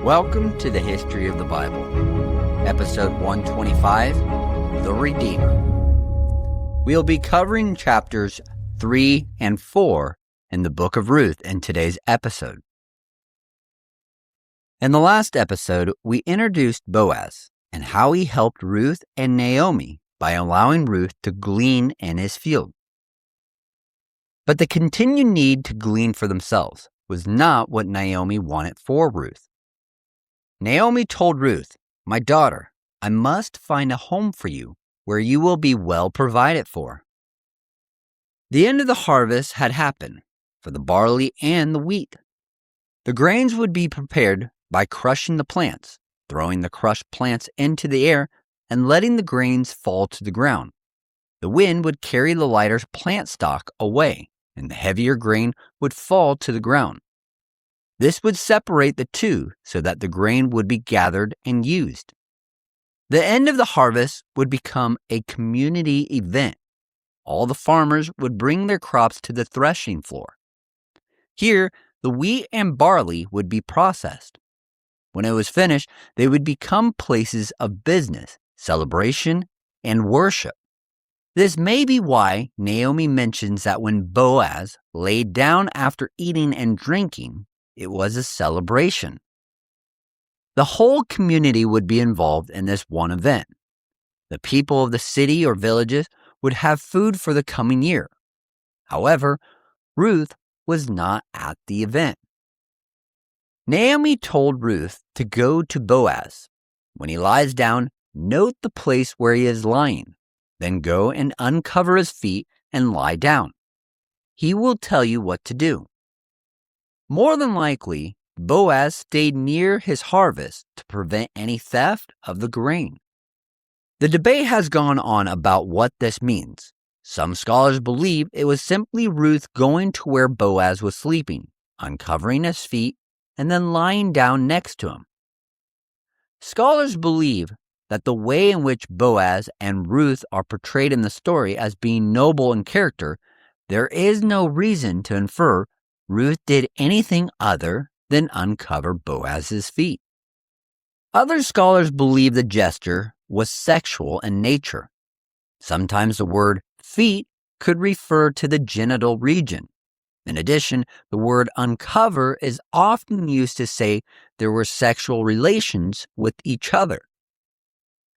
Welcome to the History of the Bible, Episode 125, The Redeemer. We'll be covering chapters 3 and 4 in the book of Ruth in today's episode. In the last episode, we introduced Boaz and how he helped Ruth and Naomi by allowing Ruth to glean in his field. But the continued need to glean for themselves was not what Naomi wanted for Ruth. Naomi told Ruth, "My daughter, I must find a home for you where you will be well provided for." The end of the harvest had happened for the barley and the wheat. The grains would be prepared by crushing the plants, throwing the crushed plants into the air, and letting the grains fall to the ground. The wind would carry the lighter plant stock away, and the heavier grain would fall to the ground. This would separate the two so that the grain would be gathered and used. The end of the harvest would become a community event. All the farmers would bring their crops to the threshing floor. Here, the wheat and barley would be processed. When it was finished, they would become places of business, celebration, and worship. This may be why Naomi mentions that when Boaz laid down after eating and drinking, it was a celebration. The whole community would be involved in this one event. The people of the city or villages would have food for the coming year. However, Ruth was not at the event. Naomi told Ruth to go to Boaz. When he lies down, note the place where he is lying. Then go and uncover his feet and lie down. He will tell you what to do. More than likely, Boaz stayed near his harvest to prevent any theft of the grain. The debate has gone on about what this means. Some scholars believe it was simply Ruth going to where Boaz was sleeping, uncovering his feet, and then lying down next to him. Scholars believe that the way in which Boaz and Ruth are portrayed in the story as being noble in character, there is no reason to infer Ruth did anything other than uncover Boaz's feet. Other scholars believe the gesture was sexual in nature. Sometimes the word feet could refer to the genital region. In addition, the word uncover is often used to say there were sexual relations with each other.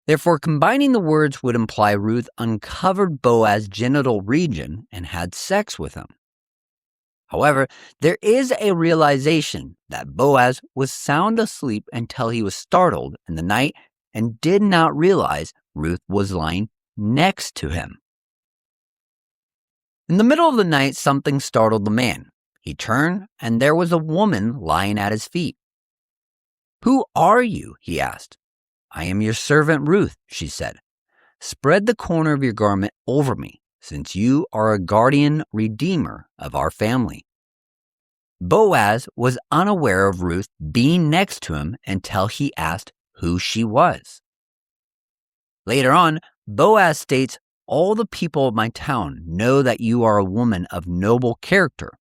Therefore, combining the words would imply Ruth uncovered Boaz's genital region and had sex with him. However, there is a realization that Boaz was sound asleep until he was startled in the night and did not realize Ruth was lying next to him. In the middle of the night, something startled the man. He turned, and there was a woman lying at his feet. "Who are you?" he asked. "I am your servant Ruth," she said. "Spread the corner of your garment over me, since you are a guardian redeemer of our family." Boaz was unaware of Ruth being next to him until he asked who she was. Later on, Boaz states, "All the people of my town know that you are a woman of noble character."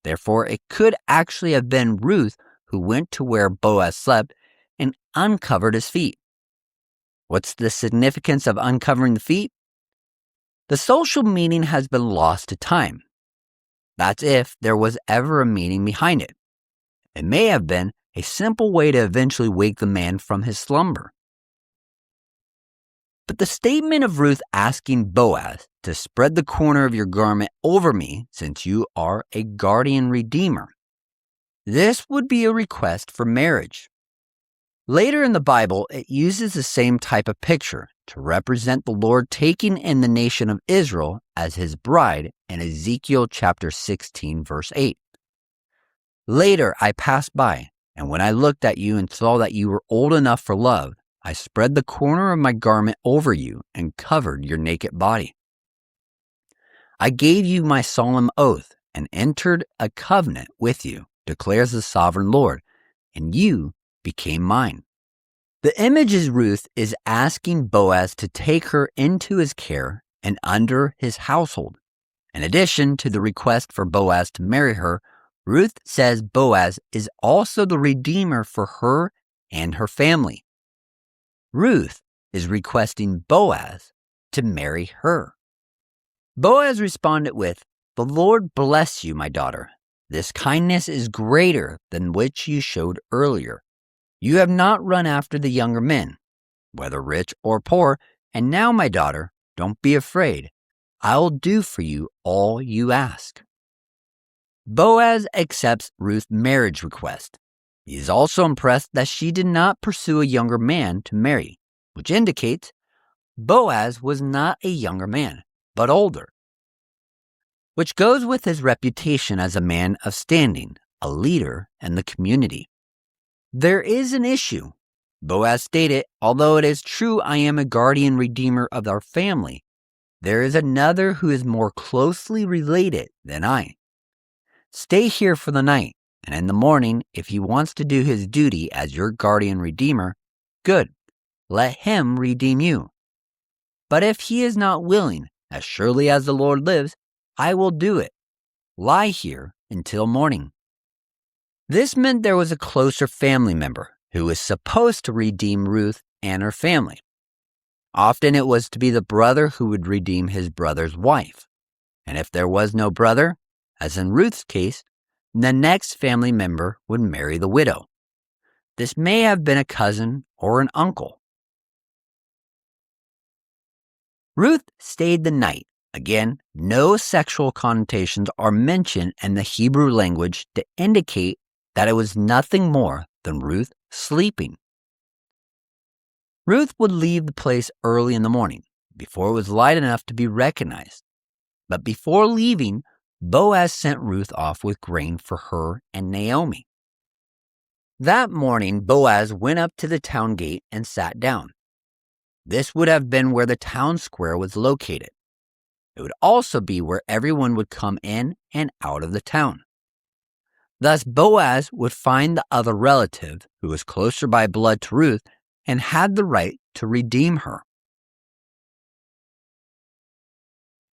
Therefore, it could actually have been Ruth who went to where Boaz slept and uncovered his feet. What's the significance of uncovering the feet? The social meaning has been lost to time. That's if there was ever a meaning behind it. It may have been a simple way to eventually wake the man from his slumber. But the statement of Ruth asking Boaz to spread the corner of your garment over me since you are a guardian redeemer, this would be a request for marriage. Later in the Bible, it uses the same type of picture to represent the Lord taking in the nation of Israel as his bride in Ezekiel chapter 16, verse 8. "Later I passed by, and when I looked at you and saw that you were old enough for love, I spread the corner of my garment over you and covered your naked body. I gave you my solemn oath and entered a covenant with you, declares the sovereign Lord, and you became mine." The image is Ruth is asking Boaz to take her into his care and under his household. In addition to the request for Boaz to marry her, Ruth says Boaz is also the Redeemer for her and her family. Ruth is requesting Boaz to marry her. Boaz responded with, "The Lord bless you, my daughter. This kindness is greater than which you showed earlier. You have not run after the younger men, whether rich or poor, and now, my daughter, don't be afraid. I will do for you all you ask." Boaz accepts Ruth's marriage request. He is also impressed that she did not pursue a younger man to marry, which indicates Boaz was not a younger man, but older, which goes with his reputation as a man of standing, a leader in the community. There is an issue. Boaz stated, "Although it is true I am a guardian redeemer of our family, there is another who is more closely related than I. Stay here for the night, and in the morning, if he wants to do his duty as your guardian redeemer, good, let him redeem you. But if he is not willing, as surely as the Lord lives, I will do it. Lie here until morning." This meant there was a closer family member who was supposed to redeem Ruth and her family. Often it was to be the brother who would redeem his brother's wife. And if there was no brother, as in Ruth's case, the next family member would marry the widow. This may have been a cousin or an uncle. Ruth stayed the night. Again, no sexual connotations are mentioned in the Hebrew language to indicate that it was nothing more than Ruth sleeping. Ruth would leave the place early in the morning, before it was light enough to be recognized. But before leaving, Boaz sent Ruth off with grain for her and Naomi. That morning, Boaz went up to the town gate and sat down. This would have been where the town square was located. It would also be where everyone would come in and out of the town. Thus, Boaz would find the other relative who was closer by blood to Ruth and had the right to redeem her.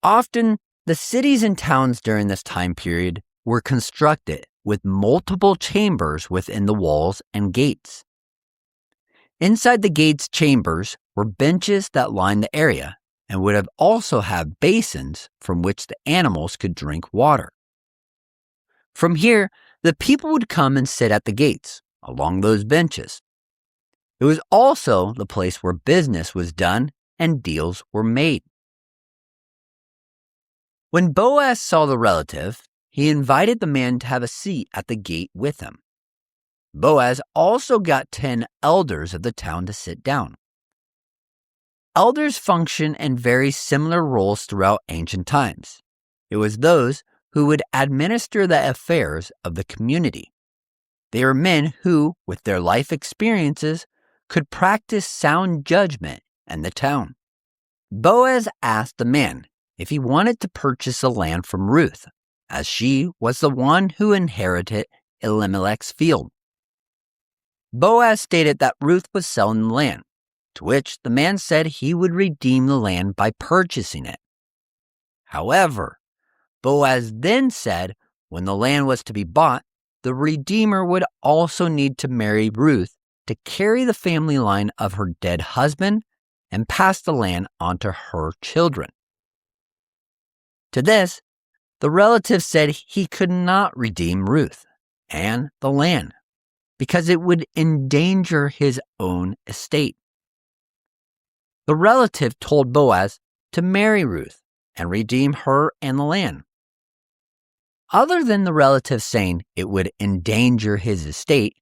Often, the cities and towns during this time period were constructed with multiple chambers within the walls and gates. Inside the gates' chambers were benches that lined the area and would have also have basins from which the animals could drink water. From here, the people would come and sit at the gates, along those benches. It was also the place where business was done and deals were made. When Boaz saw the relative, he invited the man to have a seat at the gate with him. Boaz also got 10 elders of the town to sit down. Elders function in very similar roles throughout ancient times. It was those who would administer the affairs of the community. They were men who, with their life experiences, could practice sound judgment in the town. Boaz asked the man if he wanted to purchase the land from Ruth, as she was the one who inherited Elimelech's field. Boaz stated that Ruth was selling the land, to which the man said he would redeem the land by purchasing it. However, Boaz then said when the land was to be bought, the Redeemer would also need to marry Ruth to carry the family line of her dead husband and pass the land on to her children. To this, the relative said he could not redeem Ruth and the land because it would endanger his own estate. The relative told Boaz to marry Ruth and redeem her and the land. Other than the relative saying it would endanger his estate,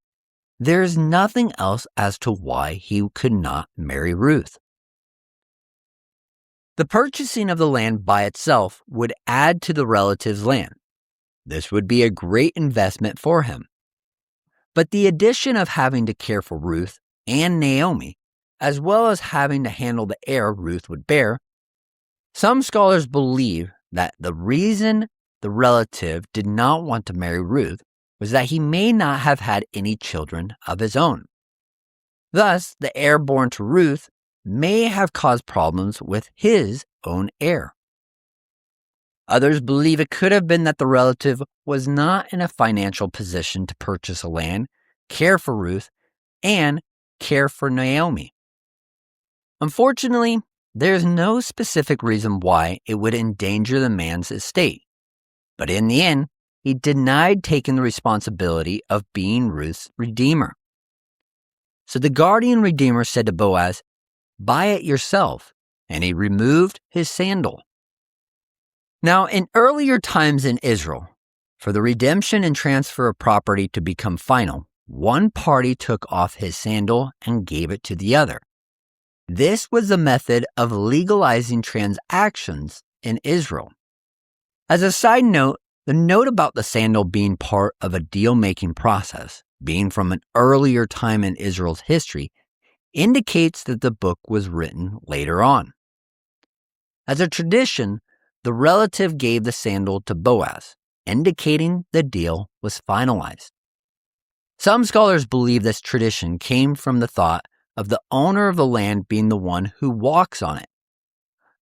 there is nothing else as to why he could not marry Ruth. The purchasing of the land by itself would add to the relative's land. This would be a great investment for him. But the addition of having to care for Ruth and Naomi, as well as having to handle the heir Ruth would bear, some scholars believe that the reason the relative did not want to marry Ruth was that he may not have had any children of his own. Thus, the heir born to Ruth may have caused problems with his own heir. Others believe it could have been that the relative was not in a financial position to purchase a land, care for Ruth, and care for Naomi. Unfortunately, there's no specific reason why it would endanger the man's estate. But in the end, he denied taking the responsibility of being Ruth's redeemer. So the guardian redeemer said to Boaz, "Buy it yourself," and he removed his sandal. Now, in earlier times in Israel, for the redemption and transfer of property to become final, one party took off his sandal and gave it to the other. This was the method of legalizing transactions in Israel. As a side note, the note about the sandal being part of a deal-making process, being from an earlier time in Israel's history, indicates that the book was written later on. As a tradition, the relative gave the sandal to Boaz, indicating the deal was finalized. Some scholars believe this tradition came from the thought of the owner of the land being the one who walks on it.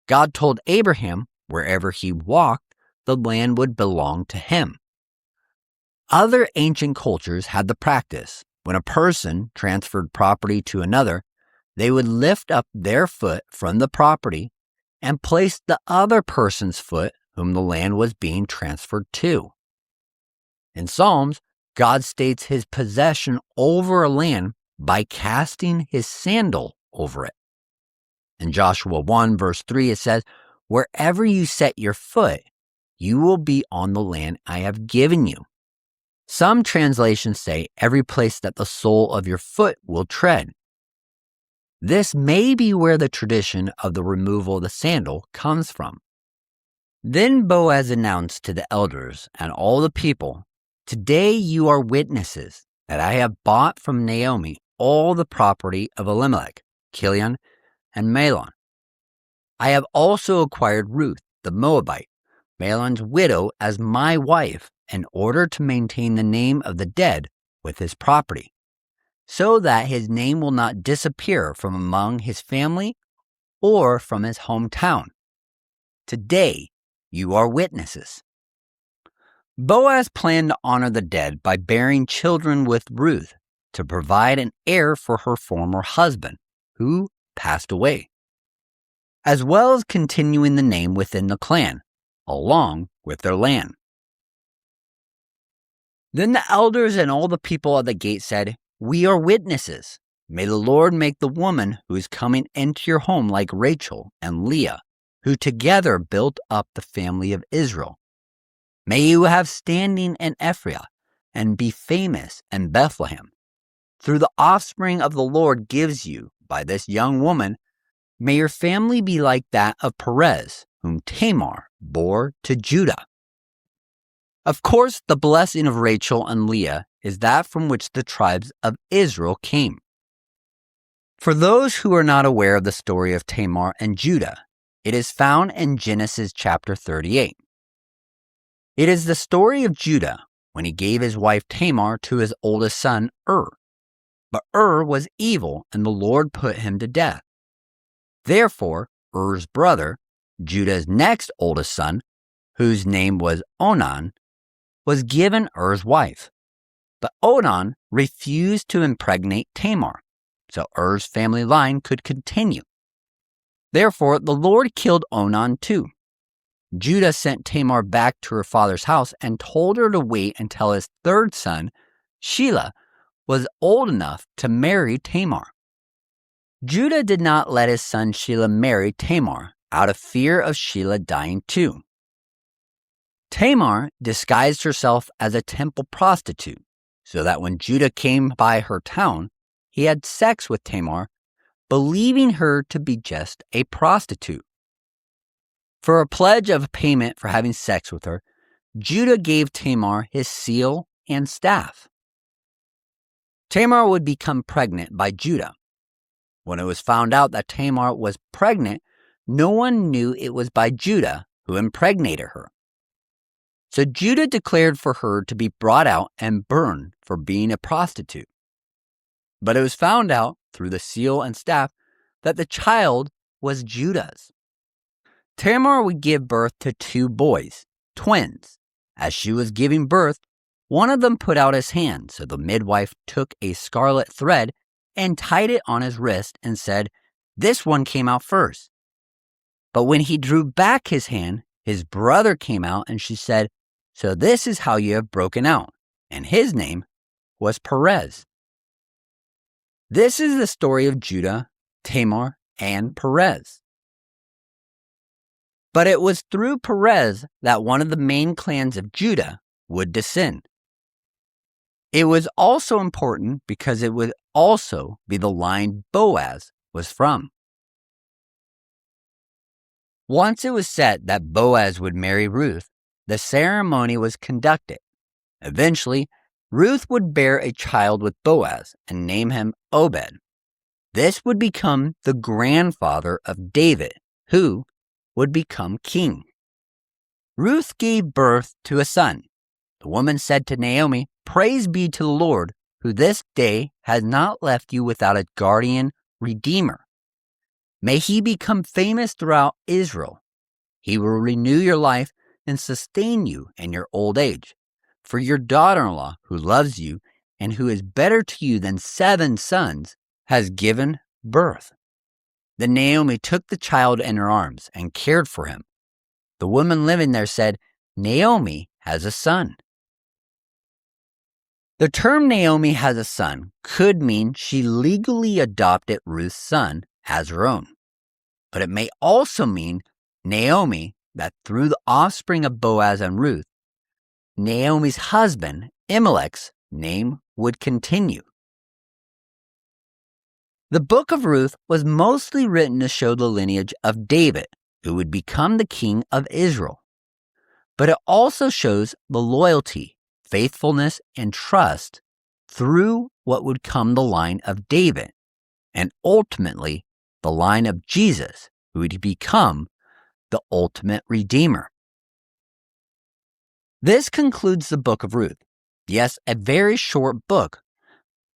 God told Abraham wherever he walked, the land would belong to him. Other ancient cultures had the practice. When a person transferred property to another, they would lift up their foot from the property and place the other person's foot whom the land was being transferred to. In Psalms, God states his possession over a land by casting his sandal over it. In Joshua 1 verse 3, it says, "Wherever you set your foot, you will be on the land I have given you." Some translations say every place that the sole of your foot will tread. This may be where the tradition of the removal of the sandal comes from. Then Boaz announced to the elders and all the people, "Today you are witnesses that I have bought from Naomi all the property of Elimelech, Kilion, and Mahlon. I have also acquired Ruth, the Moabite, Mahlon's widow, as my wife in order to maintain the name of the dead with his property, so that his name will not disappear from among his family or from his hometown. Today you are witnesses." Boaz planned to honor the dead by bearing children with Ruth to provide an heir for her former husband, who passed away, as well as continuing the name within the clan, along with their land. Then the elders and all the people at the gate said, "We are witnesses. May the Lord make the woman who is coming into your home like Rachel and Leah, who together built up the family of Israel. May you have standing in Ephraim and be famous in Bethlehem. Through the offspring of the Lord gives you by this young woman, may your family be like that of Perez, whom Tamar bore to Judah." Of course, the blessing of Rachel and Leah is that from which the tribes of Israel came. For those who are not aware of the story of Tamar and Judah, it is found in Genesis chapter 38. It is the story of Judah when he gave his wife Tamar to his oldest son, But was evil, and the Lord put him to death. Therefore, Er's brother, Judah's next oldest son, whose name was Onan, was given Er's wife. But Onan refused to impregnate Tamar, so Er's family line could continue. Therefore, the Lord killed Onan too. Judah sent Tamar back to her father's house and told her to wait until his third son, Shelah, was old enough to marry Tamar. Judah did not let his son Shelah marry Tamar out of fear of Shelah dying too. Tamar disguised herself as a temple prostitute, so that when Judah came by her town, he had sex with Tamar, believing her to be just a prostitute. For a pledge of payment for having sex with her, Judah gave Tamar his seal and staff. Tamar would become pregnant by Judah. When it was found out that Tamar was pregnant, no one knew it was by Judah who impregnated her. So Judah declared for her to be brought out and burned for being a prostitute. But it was found out through the seal and staff that the child was Judah's. Tamar would give birth to 2 boys, twins. As she was giving birth, one of them put out his hand, so the midwife took a scarlet thread and tied it on his wrist and said, "This one came out first." But when he drew back his hand, his brother came out, and she said, "So this is how you have broken out." And his name was Perez. This is the story of Judah, Tamar, and Perez. But it was through Perez that one of the main clans of Judah would descend. It was also important because it would also be the line Boaz was from. Once it was set that Boaz would marry Ruth, the ceremony was conducted. Eventually, Ruth would bear a child with Boaz and name him Obed. This would become the grandfather of David, who would become king. Ruth gave birth to a son. The woman said to Naomi, "Praise be to the Lord, who this day has not left you without a guardian redeemer. May he become famous throughout Israel. He will renew your life and sustain you in your old age. For your daughter-in-law, who loves you and who is better to you than 7 sons, has given birth." Then Naomi took the child in her arms and cared for him. The woman living there said, "Naomi has a son." The term Naomi has a son could mean she legally adopted Ruth's son as her own. But it may also mean Naomi, that through the offspring of Boaz and Ruth, Naomi's husband, Elimelech's name would continue. The book of Ruth was mostly written to show the lineage of David, who would become the king of Israel. But it also shows the loyalty, faithfulness, and trust through what would come the line of David, and ultimately the line of Jesus, who would become the ultimate Redeemer. This concludes the book of Ruth. Yes, a very short book,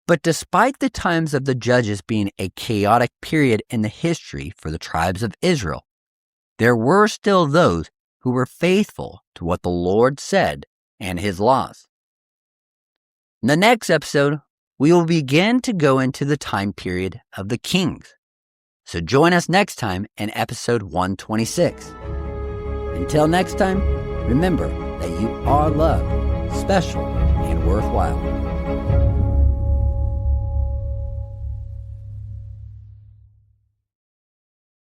but despite the times of the judges being a chaotic period in the history for the tribes of Israel, there were still those who were faithful to what the Lord said and his laws. In the next episode, we will begin to go into the time period of the kings. So join us next time in episode 126. Until next time, remember that you are loved, special, and worthwhile.